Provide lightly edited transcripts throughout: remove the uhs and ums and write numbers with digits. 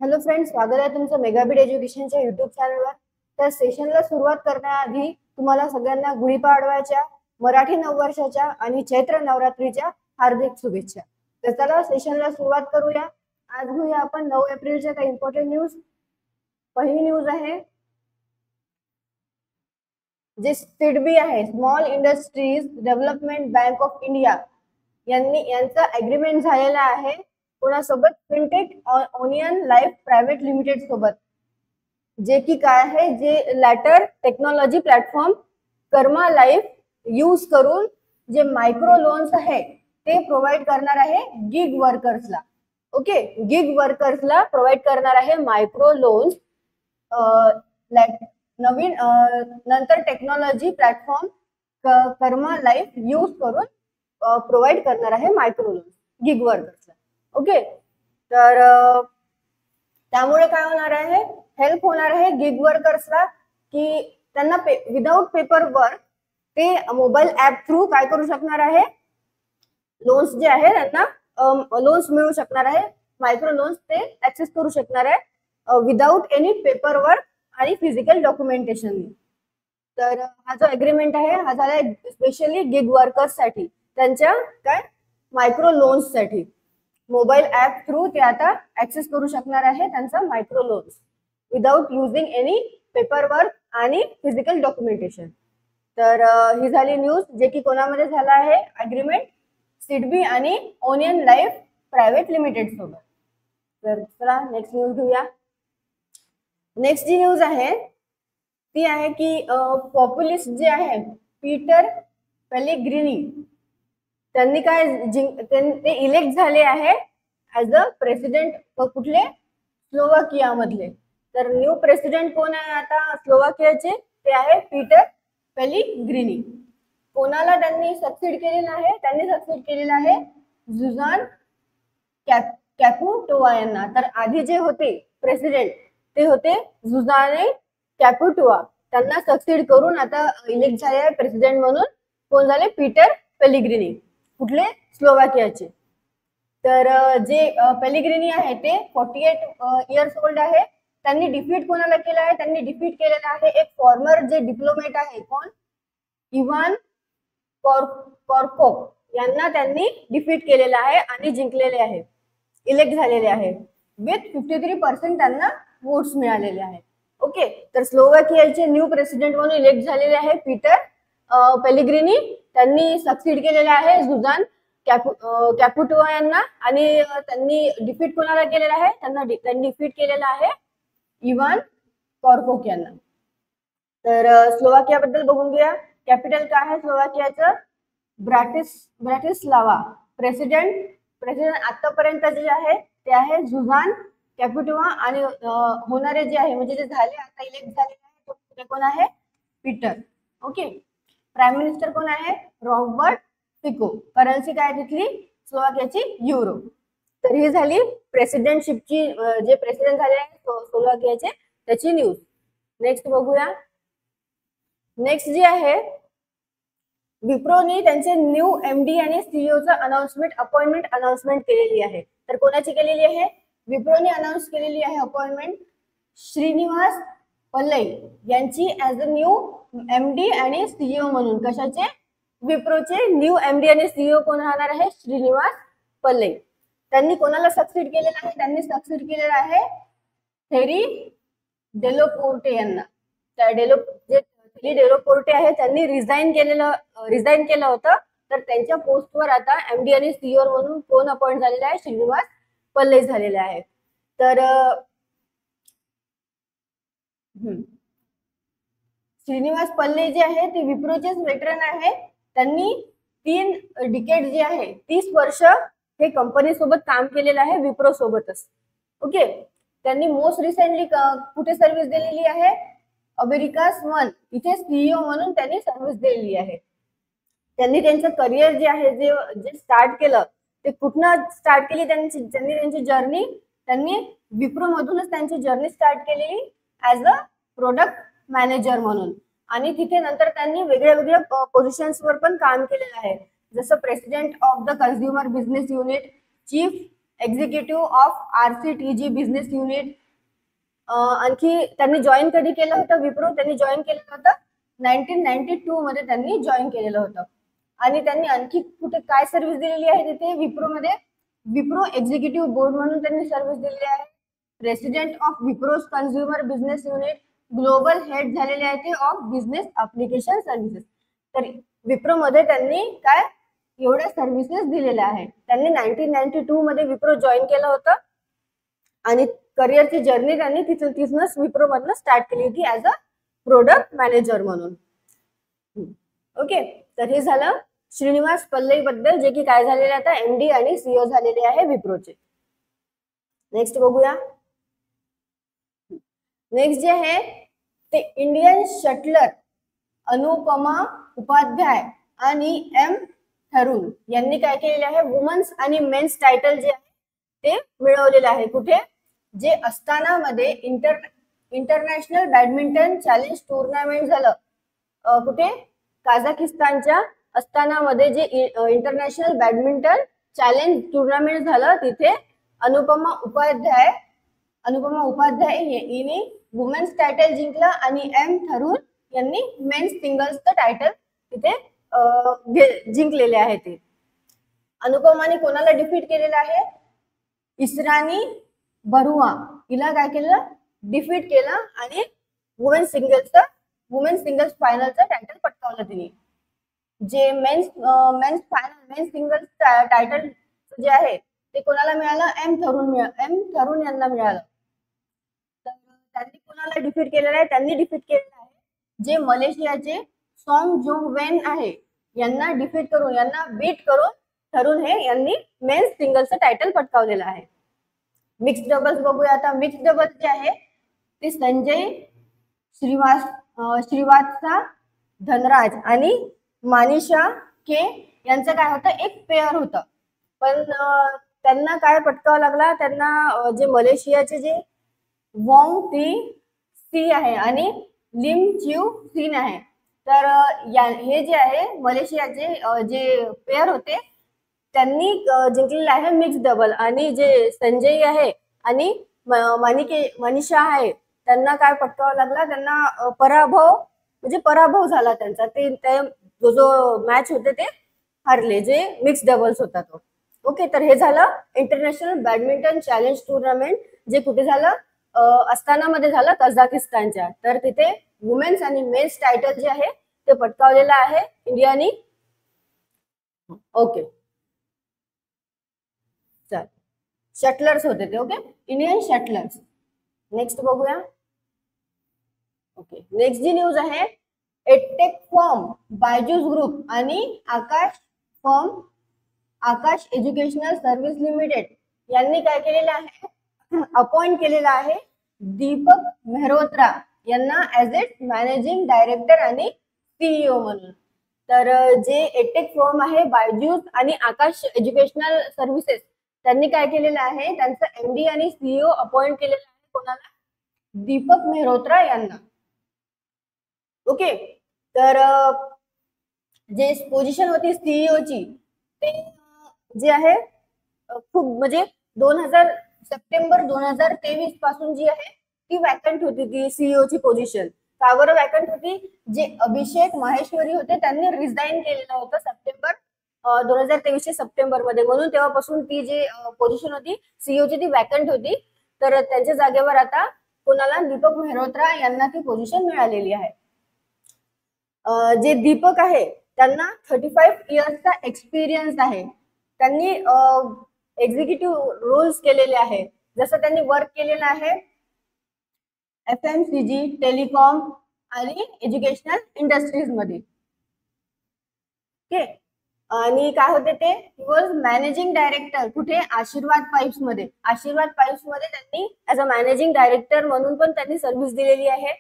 Hello friends, स्वागत आहे तुमचं मेगाबीट एज्युकेशनच्या युट्यूब चॅनलवर. तर सेशनला सुरुवात करण्याआधी तुम्हाला सगळ्यांना गुढीपाडव्याच्या, मराठी नववर्षाच्या आणि चैत्र नवरात्रीच्या हार्दिक शुभेच्छा. तर चला सेशनला सुरुवात करूया. आज घेऊया आपण 9 एप्रिलच्या काही इम्पॉर्टंट न्यूज. पहिली न्यूज आहे जे सिडबी आहे, small industries development bank of India यांचा अग्रीमेंट झालेला आहे कोणासोबत? Fintech onion life private limited सोबत, जे की काय आहे, जे लॅटर टेक्नॉलॉजी प्लॅटफॉर्म कर्मा लाईफ यूज करून जे मायक्रो लोन्स आहे ते प्रोव्हाइड करणार आहे गिग वर्कर्सला. ओके, गिग वर्कर्सला प्रोव्हाइड करणार आहे मायक्रो लोन्स. नवीन नंतर टेक्नॉलॉजी प्लॅटफॉर्म कर्मा लाईफ यूज करून प्रोव्हाइड करणार आहे मायक्रो लोन्स गिग वर्कर्सला. ओके, तर त्यामुळे काय होणार आहे, हेल्प होणार आहे गिग वर्कर्सला की त्यांना विदाउट पेपर वर्क ते मोबाईल ऍप थ्रू काय करू शकणार आहे, लोन्स जे आहे त्यांना लोन्स मिळू शकणार आहे, मायक्रो लोन्स ते ऍक्सेस करू शकणार आहे विदाउट एनी पेपर वर्क आणि फिजिकल डॉक्युमेंटेशन. तर हा जो अग्रीमेंट आहे हा झाला स्पेशली गिग वर्कर्स साठी, त्यांच्या काय मायक्रो लोन्स साठी. मोबाईल ऍप थ्रू ते आता ऍक्सेस करू शकणार आहे त्यांचा micro loans without using any paper work आणि फिजिकल डॉक्युमेंटेशन. तर ही झाली न्यूज, जे की कोणामध्ये झाला आहे अग्रीमेंट, सिडबी आणि ओनियन लाईफ प्रायव्हेट लिमिटेड सोबत. तर चला नेक्स्ट न्यूज घेऊया. नेक्स्ट जी न्यूज आहे ती आहे की पॉप्युलिस्ट जे आहे पीटर पेलेग्रिनी, त्यांनी काय ते इलेक्ट झाले आहे ऍज अ प्रेसिडेंट कुठले, स्लोवाकिया मधले. तर न्यू प्रेसिडेंट कोण आहे आता स्लोवाकियाचे, ते आहे पीटर पेलेग्रिनी. कोणाला त्यांनी सक्सीड केलेलं आहे, त्यांनी सक्सीड केलेलं आहे झुझान कॅपुटोवा यांना. तर आधी जे होते प्रेसिडेंट ते होते झुझाने कॅपुटोवा, त्यांना सक्सीड करून आता इलेक्ट झाले आहे प्रेसिडेंट म्हणून कोण झाले, पीटर पेलेग्रिनी, कुठले, स्लोवाकियाचे. तर जे पेलेग्रिनी आहे ते 48 इयर्स ओल्ड आहे. त्यांनी डिफीट कोणाला केलं आहे, त्यांनी डिफीट केलेलं आहे एक फॉर्मर जे डिप्लोमॅट आहे, कोण, इव्हान कॉर्कोक यांना त्यांनी डिफीट केलेलं आहे आणि जिंकलेले आहे, इलेक्ट झालेले आहे विथ 53% त्यांना वोट्स मिळालेले आहेत. ओके, तर स्लोवाकियाचे न्यू प्रेसिडेंट म्हणून इलेक्ट झालेले आहे पीटर पेलेग्रिनी. त्यांनी सक्सीड केलेले आहे झुझान कॅपुटोवा यांना आणि त्यांनी डिफीट कोणाला केलेला आहे, त्यांनी डिफीट केलेला आहे इव्हान कॉर्कोक यांना. तर स्लोवाकिया बद्दल बघून घ्या. कॅपिटल काय आहे स्लोवाकियाचं, ब्राटिस्लावा. प्रेसिडेंट आतापर्यंत जे आहे ते आहे झुझान कॅपुटोवा आणि होणारे जे आहे म्हणजे जे झाले आता इलेक्ट झाले आहे ते कोण आहे, पीटर. ओके, प्राईम मिनिस्टर कोण आहे, रॉबर्ट फिको. करन्सी काय तिथली स्लोवाकियाची युरो. तर ही झाली प्रेसिडेंटशिपची, जे प्रेसिडेंट झाले आहे स्लोवाकियाचे त्याची न्यूज. नेक्स्ट बघूया. नेक्स्ट जी आहे, विप्रोनी त्यांचे न्यू एमडी आणि सीईओचं अपॉइंटमेंट अनाउन्समेंट केलेली आहे. तर कोणाची केलेली आहे, विप्रोनी अनाउन्स केलेली आहे अपॉइंटमेंट श्रीनिवास पल्लै यांची ऍज अ न्यू एमडी आणि सीईओ म्हणून. कशाचे, विप्रोचे न्यू एमडी आणि सीईओ कोण राहणार आहे, श्रीनिवास पल्लै. त्यांनी कोणाला सक्सीड केलेलं आहे, त्यांनी सक्सीड केलेलं आहे थेरी डेलोपोर्टे यांना. त्या डेलोपोर्टे आहे त्यांनी रिझाईन केलं होतं, तर त्यांच्या पोस्टवर आता एमडी आणि सीईओ म्हणून कोण अपॉइंट झालेला आहे, श्रीनिवास पल्लै झालेले आहे. तर श्रीनिवास पल्लै जे आहे ते विप्रोचेच वेटरन आहे. त्यांनी 3 डिकेड जे आहे 30 वर्ष हे कंपनी सोबत काम केलेलं आहे, विप्रो सोबतच. ओके, त्यांनी मोस्ट रिसेंटली कुठे सर्व्हिस दिलेली आहे, अमेरिकास वन इथे सीईओ म्हणून त्यांनी सर्व्हिस दिलेली आहे. त्यांनी त्यांचं करिअर जे आहे जे स्टार्ट केलं ते कुठनं स्टार्ट केली, त्यांची जर्नी त्यांनी विप्रो मधूनच त्यांची जर्नी स्टार्ट केलेली ऍज अ प्रोडक्ट मॅनेजर म्हणून. आणि तिथे नंतर त्यांनी वेगळ्या पोझिशन्सवर पण काम केलेलं आहे, जसं president of the consumer business unit, chief executive of RCTG business unit. आणखी त्यांनी जॉईन कधी केलं होतं विप्रो? त्यांनी जॉईन केलं होतं 1992 मध्ये त्यांनी जॉईन केलेलं होतं. आणि त्यांनी आणखी कुठे काय सर्व्हिस दिलेली आहे तिथे विप्रोमध्ये? विप्रो एक्झिक्युटिव्ह बोर्ड म्हणून त्यांनी सर्व्हिस दिलेली आहे. President of Wipro's consumer business unit, global head झालेले आहे ते ऑफ बिझनेस ऍप्लिकेशन सर्व्हिसेस. तर विप्रोमध्ये त्यांनी काय एवढ्या सर्व्हिसेस दिलेल्या आहेत. त्यांनी 1992 मध्ये विप्रो जॉईन केलं होतं आणि करिअरची जर्नी त्यांनी तिथूनच विप्रो मधनं स्टार्ट केली होती ऍज अ प्रोडक्ट मॅनेजर म्हणून. ओके, तर हे झालं श्रीनिवास पल्लई बद्दल, जे की काय झालेले आता MD आणि CEO झालेले आहे विप्रोचे. नेक्स्ट बघूया. नेक्स्ट जे आहे ते इंडियन शटलर अनुपमा उपाध्याय आणि M. थरुण यांनी काय केलेले आहे? वुमन्स आणि मेन्स टायटल जे आहे ते मिळवलेले आहे. कुठे? जे अस्ताना मध्ये इंटरनॅशनल बॅडमिंटन चॅलेंज टुर्नामेंट झालं. कुठे? काझाकिस्तानच्या अस्ताना मध्ये जे इंटरनॅशनल बॅडमिंटन चॅलेंज टुर्नामेंट झालं तिथे अनुपमा उपाध्याय हिने वुमेन्स टायटल जिंकलं आणि M. थरुण यांनी मेन्स सिंगल्सचं टायटल तिथे जिंकलेले आहे. ते अनुपमाने कोणाला डिफीट केलेलं आहे? इसरानी बरुआ हिला काय केलं? डिफीट केलं आणि वुमेन्स सिंगल्स फायनलचं टायटल पटकावलं तिने. जे मेन्स सिंगल्स टायटल जे आहे ते कोणाला मिळालं? M. थरुण यांना मिळालं. तर त्यांनी कोणाला डिफीट केलेलं आहे? त्यांनी डिफीट केलेलं आहे जे मलेशियाचे सॉन्ग जोंग वेन आहे यांना डिफीट करून, यांना बीट करून थरुण हे यांनी मेन्स सिंगल्सचं टायटल पटकावलेलं आहे. मिक्स्ड डबल्स बघूया आता. मिक्स्ड डबल्स जे आहे ते संजय श्रीवात्सा धनराज आणि मानिशा के यांचं काय होतं? एक पेअर होतं. पण त्यांना काय पटकावं लागला? त्यांना जे मलेशियाचे जे वॉंग टी सी आहे आणि लिम च्यू सीन आहे, तर हे जे आहे मलेशियाचे जे पेअर होते त्यांनी जिंकलेलं आहे मिक्स डबल. आणि जे संजय आहे आणि मनीषा आहे त्यांना काय पटकावं लागला? त्यांना पराभव झाला त्यांचा. ते जो मॅच होते ते हारले, जे मिक्स डबल्स होता तो. ओके, तर हे झालं इंटरनॅशनल बॅडमिंटन चॅलेंज टुर्नामेंट, जे कुठे झालं? अस्तानामध्ये झालं, कझाकिस्तानच्या. तर तिथे वुमेन्स आणि मेन्स टायटल जे आहे ते पटकावलेलं आहे इंडियानी. ओके, चल शटलर्स होते ते. Okay, Indian shuttlers. नेक्स्ट बघूया. ओके, नेक्स्ट जी न्यूज आहे एडटेक फर्म बायजूस ग्रुप आणि आकाश एज्युकेशनल सर्व्हिस लिमिटेड यांनी काय केलेलं आहे? अपॉइंट केलेला आहे दीपक मेहरोत्रा यांना ऍज ए मॅनेजिंग डायरेक्टर आणि CEO म्हणून. तर जे एडटेक फर्म आहे बायजूस आणि आकाश एज्युकेशनल सर्व्हिसेस त्यांनी काय केलेलं आहे? त्यांचं MD आणि CEO अपॉइंट केलेलं आहे. कोणाला? दीपक मेहरोत्रा यांना. ओके, तर जे पोझिशन होती CEO ची ते जे आहे खूप म्हणजे सप्टेंबर 2023 पासून जी आहे ती वॅकंट होती ती CEO ची पोझिशन. का बरं वॅकंट होती? जे अभिषेक माहेश्वरी होते त्यांनी रिझाईन केलेलं होतं सप्टेंबर 2023 सप्टेंबर मध्ये, म्हणून तेव्हापासून ती जी पोझिशन होती CEO ची ती वॅकंट होती. तर त्यांच्या जागेवर आता कोणाला? दीपक मेहरोत्रा यांना ती पोझिशन मिळालेली आहे. जे दीपक आहे त्यांना 35 इयर्सचा एक्सपिरियन्स आहे. त्यांनी एक्झिक्युटिव्ह रोल्स केलेले आहे. जसं त्यांनी वर्क केलेलं आहे FMCG, टेलिकॉम आणि एज्युकेशनल इंडस्ट्रीज मध्ये. ओके, आणि काय होते ते? Was managing director. कुठे? आशीर्वाद पाईप्स मध्ये. त्यांनी ऍज अ मॅनेजिंग डायरेक्टर म्हणून पण त्यांनी सर्व्हिस दिलेली आहे.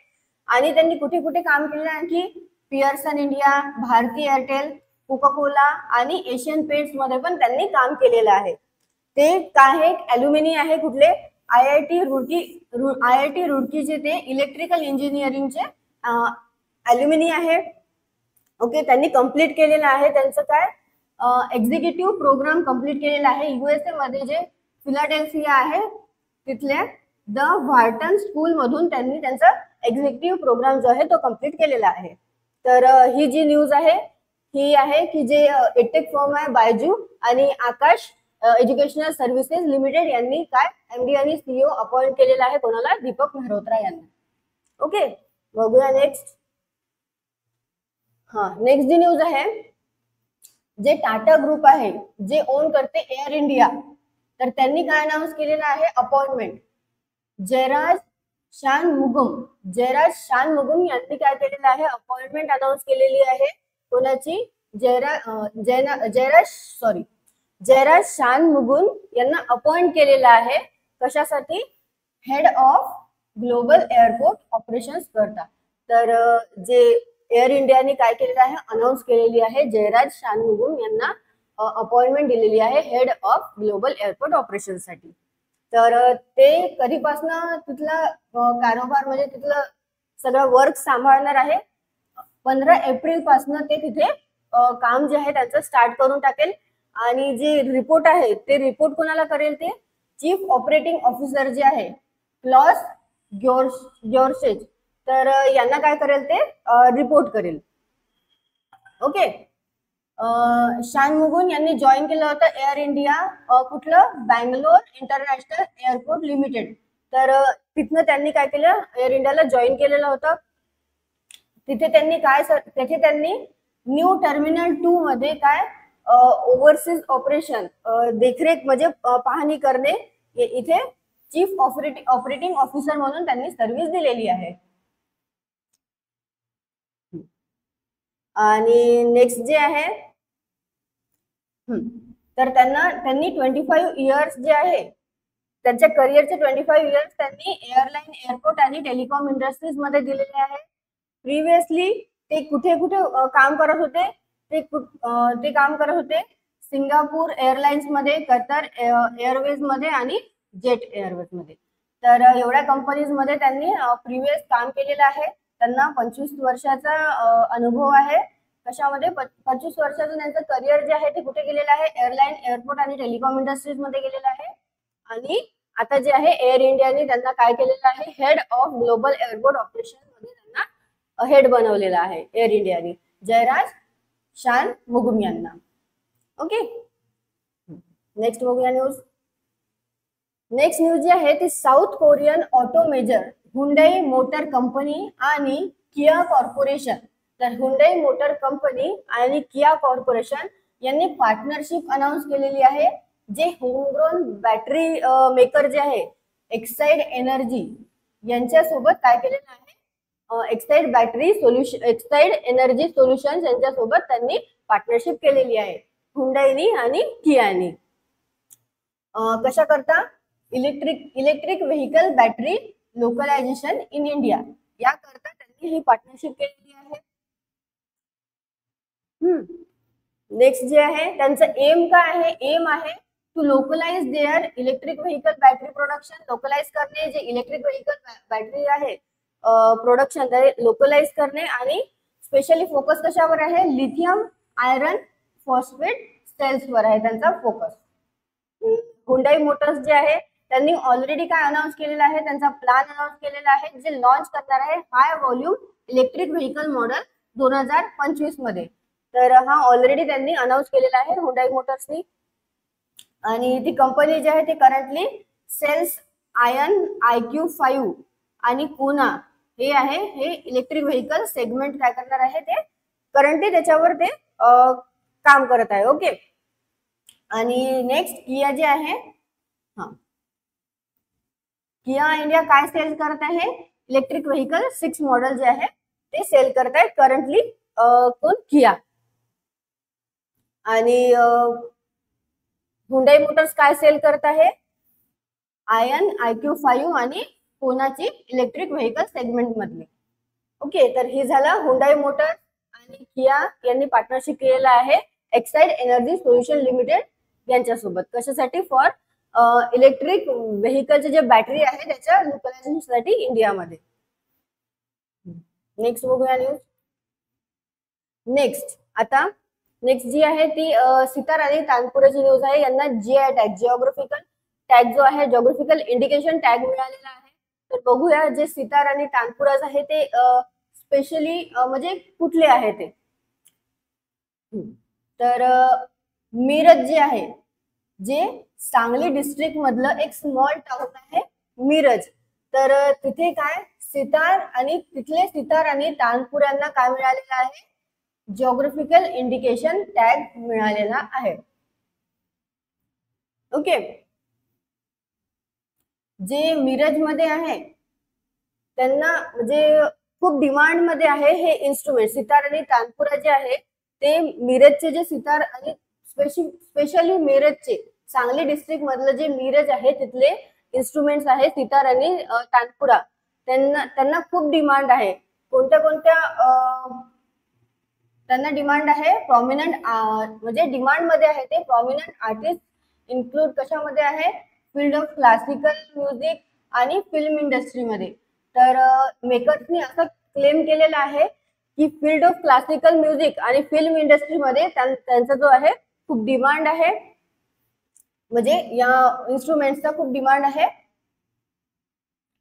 आणि त्यांनी कुठे कुठे काम केलेलं आहे की Pearson India, Bharti Airtel, Coca Cola आणि एशियन पेंट्स मध्ये पण त्यांनी काम केलेलं आहे. ते काय ॲल्युमिनी आहे? कुठले? IIT रुडकीचे ते इलेक्ट्रिकल इंजिनिअरिंगचे ॲल्युमिनी आहे. ओके, त्यांनी कम्प्लीट केलेलं आहे त्यांचं काय एक्झिक्युटिव्ह प्रोग्राम कम्प्लीट केलेला आहे USA मध्ये जे फिलाडेल्फिया आहे तिथल्या द व्हार्टन स्कूल मधून त्यांनी त्यांचा एक्झिक्युटिव्ह प्रोग्राम जो आहे तो कम्प्लीट केलेला आहे. तर ही जी न्यूज आहे ही आहे की जे एटेक फर्म आहे बायजू आणि आकाश एज्युकेशनल सर्व्हिसेस लिमिटेड यांनी काय एमडी आणि सीईओ अपॉइंट केलेला आहे, कोणाला? दीपक मेहरोत्रा यांना. ओके, बघूया नेक्स्ट. नेक्स्ट जी न्यूज आहे, जे टाटा ग्रुप आहे जे ओन करते एअर इंडिया, तर त्यांनी काय अनाउन्स केलेलं आहे? अपॉइंटमेंट. जयराज शानमुगम यांनी काय केलेलं आहे? अपॉइंटमेंट अनाउन्स केलेली आहे. कोणाची? जयराज शानमुगम यांना अपॉइंट केलेला आहे. कशासाठी? Head of global airport operations करता. तर जे एअर इंडियाने काय केलेलं आहे? अनाउन्स केलेली आहे. जयराज शानमुगम यांना अपॉइंटमेंट दिलेली आहे head of global airport operation साठी. तर ते कधीपासून तिथला कारोबार म्हणजे तिथलं सगळं वर्क सांभाळणार आहे? 15 एप्रिल पासून ते तिथे काम जे आहे त्यांचं स्टार्ट करून टाकेल. आणि जे रिपोर्ट आहे ते रिपोर्ट कोणाला करेल? ते चीफ ऑपरेटिंग ऑफिसर जे आहे क्लॉस ग्योर्सेज, तर यांना काय करेल? ते रिपोर्ट करेल. ओके, शानमुगम यांनी जॉईन केलं होतं एअर इंडिया, कुठलं? Bangalore international airport limited. तर तिथनं त्यांनी काय केलं? एअर इंडियाला जॉईन केलेलं होतं. तिथे त्यांनी न्यू टर्मिनल 2 मध्ये काय ओव्हरसीज ऑपरेशन देखरेख म्हणजे पाहणी करणे इथे चीफ ऑपरेटिंग ऑफिसर म्हणून त्यांनी सर्व्हिस दिलेली आहे. आणि नेक्स्ट जे आहे तर त्यांनी 25 इयर्स जे आहे त्यांच्या करिअरचे 25 इयर्स त्यांनी एअरलाईन, एअरपोर्ट आणि टेलिकॉम इंडस्ट्रीज मध्ये दिलेले आहे. प्रिव्हियसली ते कुठे काम करत होते? ते काम करत होते सिंगापूर एअरलाइन्स मध्ये, कतर एअरवेज मध्ये आणि जेट एअरवेज मध्ये. तर एवढ्या कंपनीज मध्ये त्यांनी प्रिव्हियस काम केलेलं आहे. त्यांना 25 वर्षाचा अनुभव आहे. कशामध्ये? 25 वर्षाचं त्यांचं करिअर जे आहे ते कुठे गेलेलं आहे? एअरलाईन, एअरपोर्ट आणि टेलिकॉम इंडस्ट्रीज मध्ये गेलेलं आहे. आणि आता जे आहे एअर इंडियाने त्यांना काय केलेलं आहे? Head of global airport operation मध्ये त्यांना हेड बनवलेला आहे एअर इंडियाने, जयराज शानमुगम यांना. ओके, नेक्स्ट बघूया न्यूज. नेक्स्ट न्यूज जी आहे ती South Korean auto major Hyundai Motor Company आणि किया कॉर्पोरेशन. तर हुंडई मोटर कंपनी आणि किया कॉर्पोरेशन यांनी पार्टनरशिप अनाउन्स केलेली आहे. जे होमग्रोन बॅटरी मेकर जे आहे एक्साइड एनर्जी यांच्यासोबत काय केलेलं आहे? एक्साइड एनर्जी सोल्युशन यांच्यासोबत त्यांनी पार्टनरशिप केलेली आहे हुंडईनी आणि कियानी. कशा करता? Electric vehicle battery localisation in India या करता त्यांनी ही पार्टनरशिप केलेली आहे. नेक्स्ट जे आहे त्यांचं एम काय आहे? एम आहे to localise their electric vehicle battery production. Localise करणे, जे इलेक्ट्रिक व्हेकल बॅटरी आहे प्रोडक्शन लोकलाइज करणे. आणि स्पेशली फोकस कशावर आहे? लिथियम आयरन फॉस्फेट सेल्सवर आहे त्यांचा फोकस. हुंडई मोटर्स जे आहे त्यांनी ऑलरेडी काय अनाउन्स केलेला आहे? त्यांचा प्लॅन अनाउन्स केलेला आहे जे लॉन्च करणार आहे हाय व्हॉल्यूम इलेक्ट्रिक व्हेकल मॉडेल 2025 मध्ये. तर हा ऑलरेडी त्यांनी अनाउन्स केलेला आहे हुंडई मोटर्सनी. आणि ती कंपनी जी आहे ती करंटली सेल्स आयन IQ5 आणि कोना हे आहे, हे इलेक्ट्रिक व्हेकल सेगमेंट काय करणार आहे? ते करंटली त्याच्यावर ते काम करत आहे. ओके, आणि नेक्स्ट किया जे आहे, किया इंडिया काय सेल करत आहे? इलेक्ट्रिक व्हेकल 6 मॉडेल जे आहे ते सेल करत आहे करंटली कोण? किया. आणि हुंडई मोटर्स काय सेल करत आहे? आयन IQ5 आणि कोनाची इलेक्ट्रिक व्हेकल सेगमेंट मधली. ओके, तर हे झालं हुंडई मोटर्स आणि किया यांनी पार्टनरशिप केलेला आहे एक्साइड एनर्जी सोल्युशन लिमिटेड यांच्यासोबत. कशासाठी? फॉर इलेक्ट्रिक व्हेकलचे जे बॅटरी आहे त्याच्या लोकलायझेशन साठी इंडियामध्ये. नेक्स्ट बघूया न्यूज. नेक्स्ट जी आहे ती सितार आणि तानपुराची न्यूज आहे. यांना GI टॅग जिओग्राफिकल टॅग जो आहे जॉग्राफिकल इंडिकेशन टॅग मिळालेला आहे. तर बघूया जे सितार आणि तानपुराज आहे ते स्पेशली म्हणजे कुठले आहे ते. तर मिरज जे आहे, जे सांगली डिस्ट्रिक्ट मधलं एक स्मॉल टाउन आहे मिरज. तर तिथे काय सितार आणि तिथले सितार आणि तानपुरांना काय मिळालेलं आहे, जॉग्राफिकल इंडिकेशन टॅग मिळालेला आहे. ओके. जे मिरज मध्ये आहे त्यांना म्हणजे खूप डिमांड मध्ये आहे हे इन्स्ट्रुमेंट. सितार आणि तानपुरा जे आहे ते मिरजचे जे सितार आणि स्पेशली मिरजचे सांगली डिस्ट्रिक्ट मधलं जे मिरज आहे तिथले इन्स्ट्रुमेंट्स आहे सितार आणि तानपुरा, त्यांना खूप डिमांड आहे. कोणत्या कोणत्या त्यांना डिमांड आहे, प्रॉमिनंट म्हणजे डिमांड मध्ये आहे ते प्रॉमिनंट आर्टिस्ट इन्क्लूड कशामध्ये आहे, फील्ड ऑफ क्लासिकल म्युझिक आणि फिल्म इंडस्ट्रीमध्ये. तर मेकर्सनी असं क्लेम केलेलं आहे की फील्ड ऑफ क्लासिकल म्युझिक आणि फिल्म इंडस्ट्रीमध्ये त्यांचा जो आहे खूप डिमांड आहे, म्हणजे या इन्स्ट्रुमेंट्सचा खूप डिमांड आहे.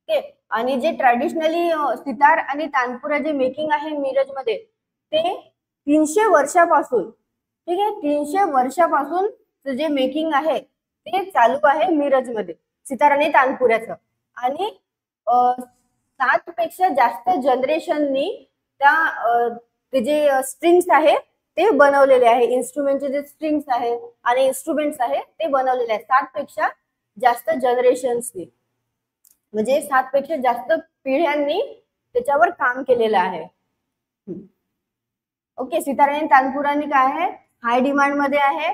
ओके. आणि जे ट्रॅडिशनली सितार आणि तानपुरा जे मेकिंग आहे मिरज मध्ये ते 300 वर्षापासून, ठीक आहे, 300 वर्षापासून जे मेकिंग आहे ते चालू आहे मिरज मध्ये सितार आणि तानपुऱ्याचं. आणि 7 पेक्षा जास्त जनरेशननी त्या ते जे स्ट्रिंग्स आहे ते बनवलेले आहे, इन्स्ट्रुमेंटचे जे स्ट्रिंग्स आहे आणि इन्स्ट्रुमेंट्स आहे ते बनवलेले आहेत 7 पेक्षा जास्त जनरेशन्सनी, म्हणजे 7 पेक्षा जास्त पिढ्यांनी त्याच्यावर काम केलेलं आहे. ओके. सितार आणि तानपुरानी काय आहे, हाय डिमांड मध्ये आहे.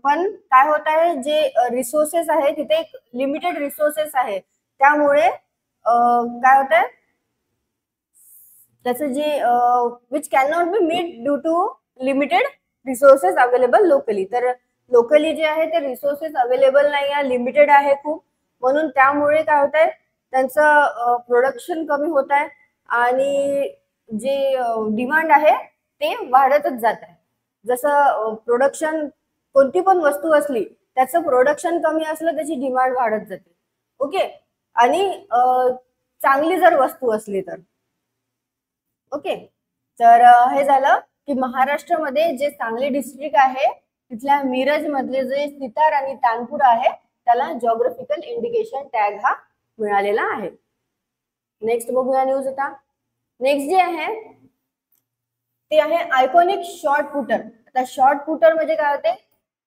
पण काय होत आहे, जे रिसोर्सेस आहे तिथे एक लिमिटेड रिसोर्सेस आहे, त्यामुळे काय होत आहे त्याचं जे which can not be meet due to limited resources available locally. तर लोकली जे आहे ते रिसोर्सेस अवेलेबल नाही आहे, लिमिटेड आहे खूप, म्हणून त्यामुळे काय होत आहे त्यांचं प्रोडक्शन कमी होत आहे आणि जे डिमांड आहे ते वाढतच जात आहे. जसं प्रोडक्शन कोणती पण वस्तू असली त्याचं प्रोडक्शन कमी असलं त्याची डिमांड वाढत जाते. ओके. आणि चांगली जर वस्तू असली तर. ओके. तर हे झालं की महाराष्ट्रामध्ये जे सांगली डिस्ट्रिक्ट आहे तिथल्या मिरज मधले जे सितार आणि तानपुरा आहे त्याला जॉग्राफिकल इंडिकेशन टॅग हा मिळालेला आहे. नेक्स्ट बघूया न्यूज. आता नेक्स्ट जे आहे ते आहे आयकॉनिक शॉर्ट पुटर. आता शॉर्ट पुटर म्हणजे काय होते,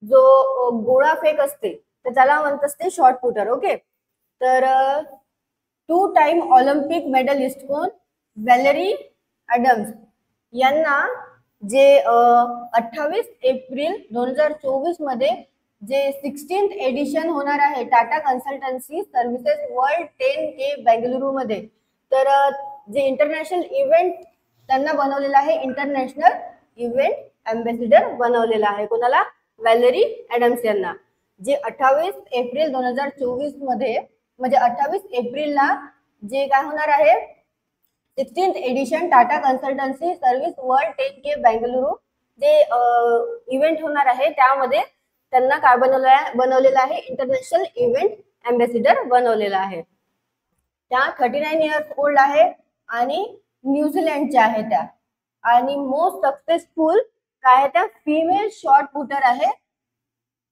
जो गोळा फेक असते तर त्याला म्हणत असते शॉर्ट पुटर. ओके. तर 2 टाइम ऑलिम्पिक मेडलिस्ट कोण, व्हॅलेरी ॲडम्स यांना जे 28 एप्रिल 2024 मध्ये जे 16th एडिशन होणार आहे Tata consultancy services world 10K Bengaluru मध्ये, तर जे इंटरनॅशनल इव्हेंट त्यांना बनवलेला आहे, इंटरनॅशनल इव्हेंट अँबॅसिडर बनवलेला आहे. कोणाला, व्हॅलेरी ॲडम्स यांना, जे 28 एप्रिल 2024 मध्ये म्हणजे 28 एप्रिलला जे काय होणार आहे 16th edition Tata consultancy service world 10K Bengaluru जे इव्हेंट होणार आहे त्यामध्ये त्यांना काय बनवलेलं आहे, इंटरनॅशनल इव्हेंट अँबॅसिडर बनवलेला आहे. त्या 39 इयर्स ओल्ड आहे आणि न्यूझीलंडच्या आहे त्या, आणि मोस्ट सक्सेसफुल काय आहे त्या फिमेल शॉर्ट पुटर आहे,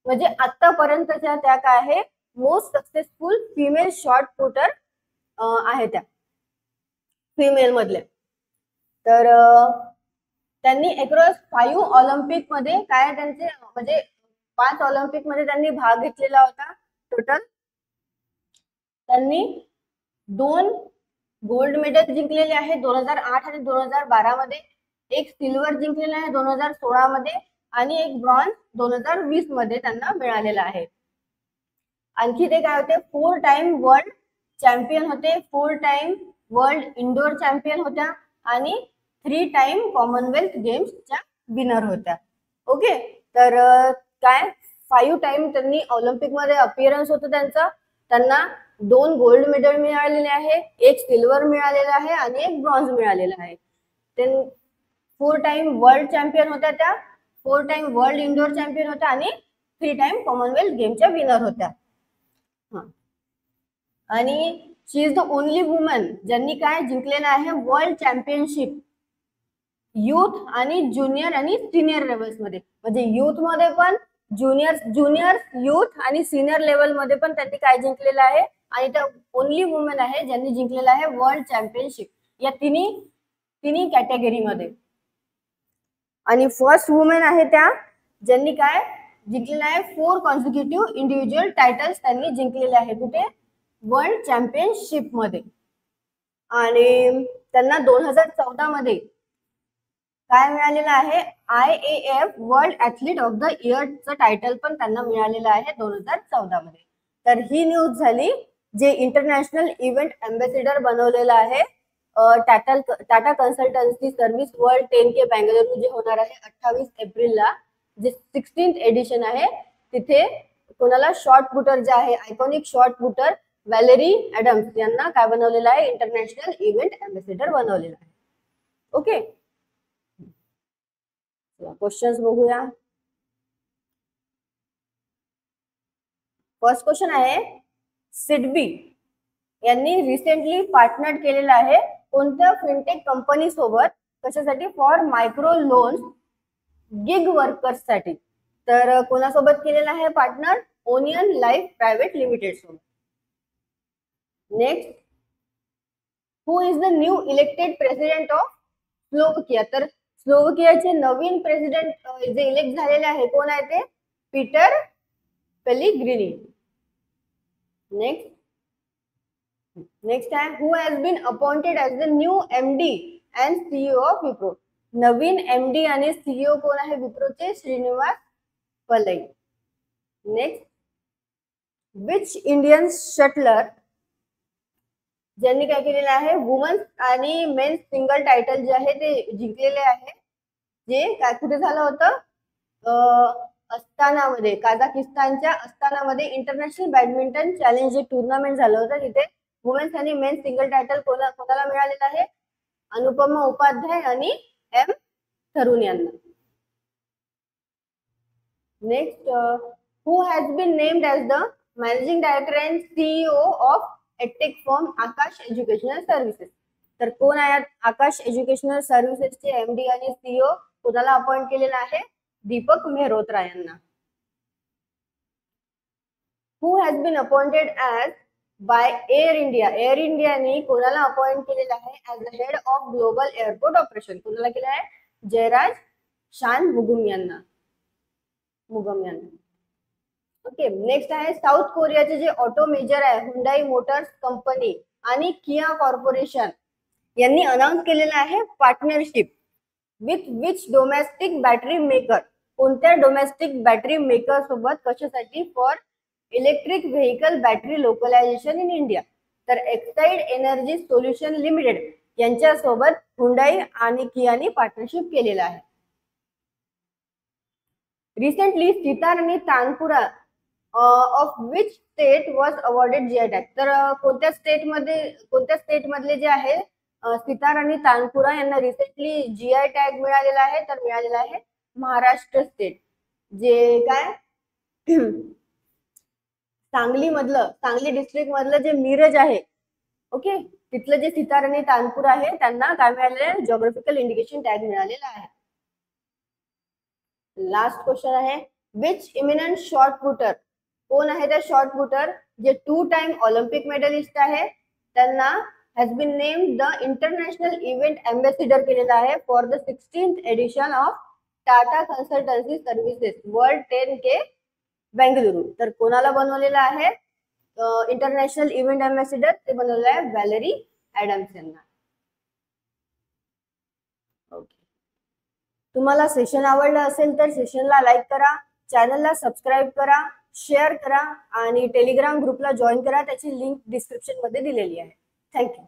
म्हणजे आतापर्यंतच्या त्या काय आहे most successful female short putter आहे त्या फिमेल मधले. तर त्यांनी अक्रॉस 5 ऑलिम्पिक मध्ये काय त्यांचे म्हणजे 5 ऑलिम्पिक मध्ये त्यांनी भाग घेतलेला होता. टोटल त्यांनी 2 गोल्ड मेडल जिंकलेले आहे 2008 आणि 2012 मध्ये, एक सिल्वर जिंकलेला आहे 2016 मध्ये आणि एक ब्रॉन्झ 2020 मध्ये त्यांना मिळालेला आहे. आणखी ते काय होते 4 टाइम वर्ल्ड चॅम्पियन होते, 4 टाइम वर्ल्ड इंडोर चॅम्पियन होत्या आणि 3 टाइम कॉमनवेल्थ गेम्सच्या विनर होत्या. ओके. तर काय 5 टाइम त्यांनी ऑलिम्पिक मध्ये अपिअरन्स होतं त्यांचं, त्यांना 2 गोल्ड मेडल मिळालेले आहे, एक सिल्वर मिळालेला आहे आणि एक ब्रॉन्झ मिळालेला आहे. 4 टाइम वर्ल्ड चॅम्पियन होत्या त्या, 4 टाइम वर्ल्ड इंडोर चॅम्पियन होत्या आणि 3 टाइम कॉमनवेल्थ गेमच्या विनर होत्या. हा, आणि शी इज द ओनली वुमन ज्यांनी काय जिंकलेलं आहे वर्ल्ड चॅम्पियनशिप युथ आणि ज्युनियर आणि सिनियर लेवल्स मध्ये. म्हणजे युथ मध्ये पण ज्युनियर युथ आणि सिनियर लेवल मध्ये पण त्यांनी काय जिंकलेलं आहे, आणि त्या ओनली वुमन आहे ज्यांनी जिंकलेलं आहे वर्ल्ड चॅम्पियनशिप या तिन्ही कॅटेगरीमध्ये. आणि फर्स्ट वुमेन आहे त्या ज्यांनी काय जिंकलेलं आहे 4 कॉन्सिक्युटिव्ह इंडिव्हिज्युअल टायटल्स त्यांनी जिंकलेले आहे कुठे वर्ल्ड चॅम्पियनशिप मध्ये. आणि त्यांना 2014 मध्ये काय मिळालेलं आहे IAF world athlete of the इयरचं टायटल पण त्यांना मिळालेलं आहे 2014 मध्ये. तर ही न्यूज झाली जे इंटरनॅशनल इव्हेंट अँबॅसेडर बनवलेलं आहे Tata consultancy service world 10K Bengaluru जे होणार आहे 28 एप्रिलला, जे 16th एडिशन आहे. तिथे कोणाला शॉर्ट पुटर जे आहे आयकॉनिक शॉर्ट पुटर व्हॅलेरी ऍडम्स यांना काय बनवलेलं आहे इंटरनॅशनल इव्हेंट अँबॅसेडर बनवलेलं आहे. ओके, क्वेश्चन्स बघूया. फर्स्ट क्वेश्चन आहे सिडबी यांनी रिसेंटली पार्टनर केलेलं आहे कोणत्या फिनटेक कंपनी सोबत, कशासाठी for micro loans gig workers साठी. तर कोणासोबत केलेलं आहे partner onion life private limited सोबत. Next, who is the new elected president of Slovakia. तर स्लोवाकियाचे नवीन प्रेसिडेंट जे इलेक्ट झालेले आहे कोण आहे ते पीटर पेलिग्रिनी. नेक्स्ट आहे हु has been appointed as the new MD and CEO of Wipro. Naveen MD आणि CEO कोण आहे विप्रोचे श्रीनिवास पलई. नेक्स्ट, विच इंडियन शटलर ज्यांनी काय केलेलं आहे वुमन्स आणि मेन्स सिंगल टायटल जे आहे ते जिंकलेले आहे, जे काय कुठे झालं होतं अस्तानामध्ये काझाकिस्तानच्या अस्तानामध्ये इंटरनॅशनल बॅडमिंटन चॅलेंज जे टुर्नामेंट झालं होतं तिथे वुमेन्स आणि मेन्स सिंगल टायटल कोणाला मिळालेलं आहे अनुपमा उपाध्याय आणि M थरुण यांना. Next, who has been named as the managing director and CEO of edtech firm Aakash educational services. तर कोण आहे आकाश एज्युकेशनल सर्व्हिसेसचे MD आणि CEO कोणाला अपॉइंट केलेला आहे दीपक मेहरोत्रा यांना. Who has been appointed as by Air India. Air इंडियाने कोणाला अपॉइंट केलेला आहे as the head of global airport operation. कोणाला केलं आहे जयराज शान मुगम यांना. ओके, नेक्स्ट आहे साऊथ कोरियाचे जे ऑटो मेजर आहे हुंडाई मोटर्स कंपनी आणि किया कॉर्पोरेशन यांनी अनाउन्स केलेलं आहे partnership with which domestic battery maker. कोणत्या डोमेस्टिक बॅटरी मेकर सोबत, कशासाठी for electric vehicle battery localisation in India. तर एक्साइड एनर्जी सोल्युशन लिमिटेड यांच्यासोबत हुंडाई आणि कियानी पार्टनरशिप केलेलं आहे. रिसेंटली सितार आणि tanpura of which state was awarded GI tag. तर कोणत्या स्टेट मधले जे आहे सितार आणि तानपुरा यांना रिसेंटली GI टॅग मिळालेला आहे, तर मिळालेला आहे महाराष्ट्र स्टेट. जे काय सांगली डिस्ट्रिक्ट मधलं जे मिरज आहे ओके तिथलं जे सितार आणि तानपूर आहे त्यांना काय मिळालेलं आहे जिओग्राफिकल इंडिकेशन टॅग मिळालेला आहे. लास्ट क्वेश्चन आहे विच इमिनंट शॉर्ट पुटर. कोण आहे त्या शॉर्ट पुटर जे 2 टाइम ऑलिम्पिक मेडलिस्ट आहे, त्यांना has been named the international event ambassador केलेला आहे for the 16th edition of Tata consultancy services world 10K Bengaluru. तर कोणाला बनवलेलं आहे इंटरनॅशनल इव्हेंट अँबॅसिडर ते बनवलेलं आहे व्हॅलेरी ऍडम्स यांना. ओके, तुम्हाला सेशन आवडलं असेल तर सेशनला लाईक करा, चॅनलला सबस्क्राईब करा, शेअर करा आणि टेलिग्राम ग्रुपला जॉईन करा. त्याची लिंक डिस्क्रिप्शन मध्ये दिलेली आहे. थँक्यू.